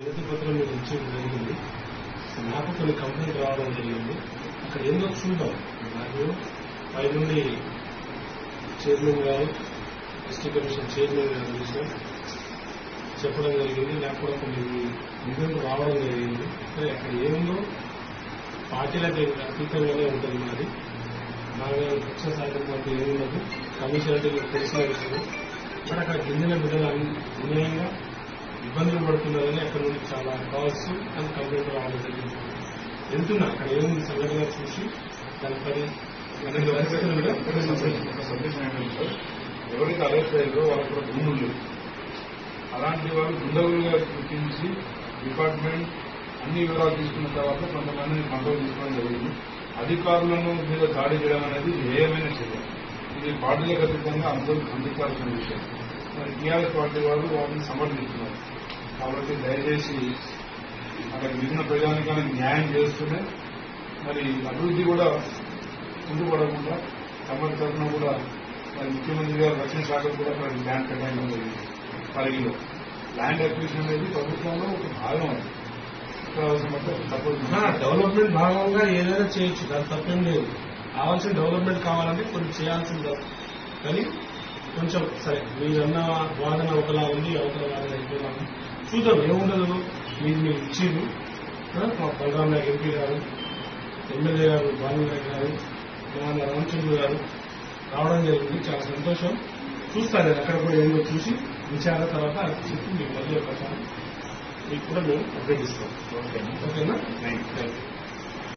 వినతి పత్రం మీద ఇచ్చేది జరిగింది. నాకు కొన్ని కంప్లైంట్ రావడం జరిగింది. అక్కడ ఏందో చూద్దాం. నాకు పై నుండి చైర్మన్ గారు, ఎస్టీ కమిషన్ చైర్మన్ గారు చూసాం చెప్పడం జరిగింది. నాకు కూడా కొన్ని నిధులు రావడం జరిగింది. సరే అక్కడ ఏముందో పార్టీలకు అతీతంగానే ఉంటుంది. మాది పక్ష సాధన అంటే ఏమున్నది కమిషన్ అంటే మీకు తెలిసిన విషయం. మరి అక్కడ గిరిజన బిడ్డలు అన్యాయంగా ఇబ్బందులు పడుతున్నారని అక్కడ నుండి చాలా కాల్స్ అని కంప్లైంట్ రావడం జరిగింది. వెళ్తున్నా అక్కడ ఏముంది సంఘటన చూసి దానిపై ఎవరికి అరెస్ట్ అయ్యారో వాళ్ళకి కూడా భూములు లేవు. అలాంటి వాళ్ళు దుండగులుగా గుర్తించి డిపార్ట్మెంట్ అన్ని వివరాలు తీసుకున్న తర్వాత కొంతమందిని కంట్రోల్ తీసుకోవడం జరిగింది. అధికారులను మీద దాడి చేయడం అనేది ఏమైనా చర్య. ఇది పార్టీలకు అతీతంగా అందరూ ఖండించాల్సిన విషయం. మరి టీఆర్ఎస్ పార్టీ వాళ్ళు వాటిని సమర్థిస్తున్నారు. కాబట్టి దయచేసి అక్కడ మిగిలిన ప్రజానికానికి న్యాయం చేస్తూనే మరి అభివృద్ధి కూడా ముందుపడకుండా సమ్మతి తరఫున కూడా మరి ముఖ్యమంత్రి గారు రక్షణ శాఖకు కూడా అక్కడ ల్యాండ్ కేటాయించడం జరిగింది. పరిగిలో ల్యాండ్ అక్విజిషన్ అనేది ప్రభుత్వంలో ఒక భాగం. అది డెవలప్మెంట్ భాగంగా ఏదైనా చేయొచ్చు, దాని తప్పేం లేదు. కావాల్సిన డెవలప్మెంట్ కావాలంటే కొంచెం చేయాల్సింది. కానీ కొంచెం సరే మీరన్న వాదన ఒకలా ఉంది, అవతల వాదన ఇంకోలా ఉంది. చూద్దాం ఏముండదు. మీరు ఇచ్చింది మా బలరాం నాయక్ ఎంపీ గారు, ఎమ్మెల్యే గారు బాలనాయక్ గారు, మన రామచంద్ర గారు రావడం జరిగింది. చాలా సంతోషం. చూస్తాను అక్కడ కూడా ఏందో చూసి విచారణ తర్వాత చెప్పి మీకు మళ్ళీ ఒకసారి మీకు కూడా మేము అప్డేట్ ఇస్తాం. ఓకేనా? Thank you.